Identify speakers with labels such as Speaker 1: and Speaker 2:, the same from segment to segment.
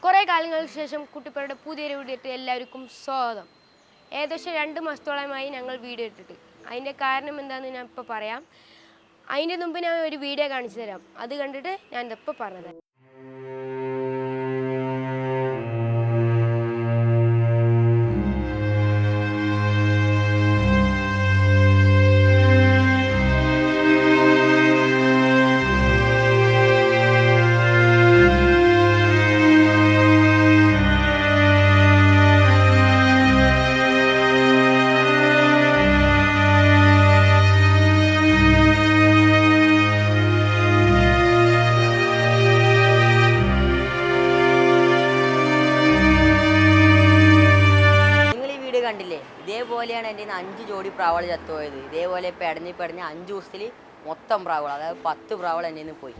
Speaker 1: കുറേ കാലങ്ങൾക്ക് ശേഷം കുട്ടിപ്പരുടെ പുതിയൊരു വീഡിയോ ഇട്ട് എല്ലാവർക്കും സ്വാഗതം. ഏകദേശം 2 മാസത്തോളമായി ഞങ്ങൾ വീഡിയോ ഇട്ടിട്ട്. അതിൻ്റെ കാരണം എന്താണെന്ന് ഞാൻ ഇപ്പോൾ പറയാം. അതിൻ്റെ മുമ്പ് ഞാൻ ഒരു വീഡിയോ കാണിച്ചു തരാം. അത് കണ്ടിട്ട് ഞാൻ ഇതിപ്പോൾ പറഞ്ഞത്.
Speaker 2: കണ്ടില്ലേ, ഇതേപോലെയാണ് എൻ്റെ 5 ജോഡി പ്രാവൾ ചത്തുപോയത്. ഇതേപോലെ പെടഞ്ഞ് 5 ദിവസത്തിൽ മൊത്തം പ്രാവൾ, അതായത് 10 പ്രാവൾ എൻ്റെ നിന്ന് പോയി.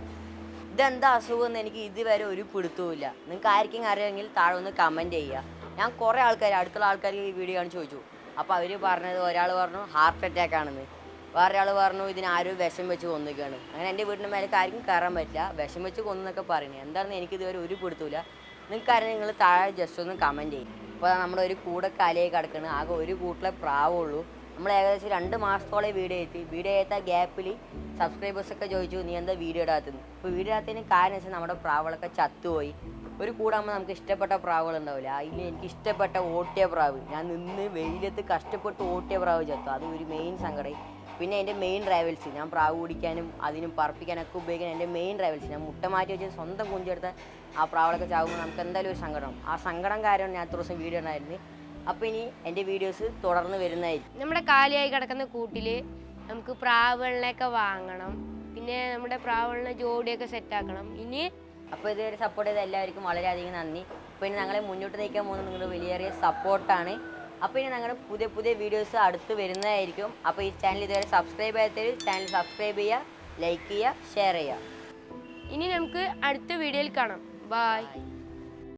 Speaker 2: ഇതെന്താ അസുഖം എന്ന് എനിക്ക് ഇതുവരെ ഒരു പിടുത്തവുമില്ല. നിങ്ങൾക്ക് ആർക്കെങ്കിലും അറിയാമെങ്കിൽ താഴെ ഒന്ന് കമൻറ്റ് ചെയ്യുക. ഞാൻ കുറേ അടുത്തുള്ള ആൾക്കാർക്ക് ഈ വീഡിയോ ആണ് ചോദിച്ചു. അപ്പോൾ അവർ പറഞ്ഞത്, ഒരാൾ പറഞ്ഞു ഹാർട്ട് അറ്റാക്ക് ആണെന്ന്, വേറൊരാൾ പറഞ്ഞു ഇതിനാരും വിഷം വെച്ച് കൊന്നിക്കുകയാണ്. അങ്ങനെ എൻ്റെ വീടിൻ്റെ മേലേക്ക് ആർക്കും കയറാൻ പറ്റില്ല, വിഷം വെച്ച് കൊന്നൊക്കെ പറയുന്നത്. എന്താണെന്ന് എനിക്ക് ഇതുവരെ ഒരു പിടുത്തമില്ല. നിങ്ങൾക്കറിയാം, നിങ്ങൾ താഴെ ജസ്റ്റ് ഒന്ന് കമൻറ്റ് ചെയ്യും. അപ്പോൾ നമ്മുടെ ഒരു കൂടെ കാലിയായി കിടക്കുന്നത്, ആകെ ഒരു കൂട്ടിലെ പ്രാവുള്ളൂ. നമ്മൾ ഏകദേശം 2 മാസത്തോളം വീഡിയോ ചെയ്ത ഗ്യാപ്പിൽ സബ്സ്ക്രൈബേഴ്സൊക്കെ ചോദിച്ചു നീ എന്താ വീഡിയോ ഇടാത്തത്. ഇപ്പോൾ വീഡിയോ ഇടാത്തതിന് കാരണം വെച്ചാൽ നമ്മുടെ പ്രാവുകളൊക്കെ ചത്തുപോയി. ഒരു കൂടാകുമ്പോൾ നമുക്ക് ഇഷ്ടപ്പെട്ട പ്രാവുകൾ ഉണ്ടാവില്ല. അതിൽ എനിക്ക് ഇഷ്ടപ്പെട്ട ഓട്ടിയ പ്രാവ്, ഞാൻ നിന്ന് വെയിലത്ത് കഷ്ടപ്പെട്ട് ഓട്ടിയ പ്രാവ് ചത്തു. അത് ഒരു മെയിൻ സങ്കടം. പിന്നെ എൻ്റെ മെയിൻ റൈവൽസ്, ഞാൻ പ്രാവ് കുടിക്കാനും അതിനും പറപ്പിക്കാനൊക്കെ ഉപയോഗിക്കാൻ എൻ്റെ മെയിൻ റൈവൽസ്, ഞാൻ മുട്ട മാറ്റി വെച്ച് സ്വന്തം കുഞ്ചെടുത്ത ആ പ്രാവളൊക്കെ ചാകുമ്പോൾ നമുക്ക് എന്തായാലും ഒരു സങ്കടം. ആ സങ്കടം കാരണം ഞാൻ 3 ദിവസം വീഡിയോ ഉണ്ടായിരുന്നു. അപ്പോൾ ഇനി എൻ്റെ വീഡിയോസ് തുടർന്ന് വരുന്നതായിരിക്കും.
Speaker 1: നമ്മുടെ കാലിയായി കിടക്കുന്ന കൂട്ടിൽ നമുക്ക് പ്രാവുകളിനെയൊക്കെ വാങ്ങണം. പിന്നെ നമ്മുടെ പ്രാവുകളിനെ ജോഡിയൊക്കെ സെറ്റാക്കണം. ഇനി
Speaker 2: അപ്പോൾ ഇതുവരെ സപ്പോർട്ട് ചെയ്ത എല്ലാവർക്കും വളരെയധികം നന്ദി. അപ്പോൾ ഇനി ഞങ്ങളെ മുന്നോട്ട് നയിക്കാൻ പോകുന്നത് നിങ്ങളുടെ വലിയ സപ്പോർട്ടാണ്. അപ്പോൾ ഇനി ഞങ്ങളുടെ പുതിയ വീഡിയോസ് അടുത്ത് വരുന്നതായിരിക്കും. അപ്പോൾ ഈ ചാനൽ ഇതുവരെ സബ്സ്ക്രൈബ് ചെയ്യാത്തവർ ചാനൽ സബ്സ്ക്രൈബ് ചെയ്യുക, ലൈക്ക് ചെയ്യുക, ഷെയർ ചെയ്യുക.
Speaker 1: ഇനി നമുക്ക് അടുത്ത വീഡിയോയിൽ കാണാം. ബൈ.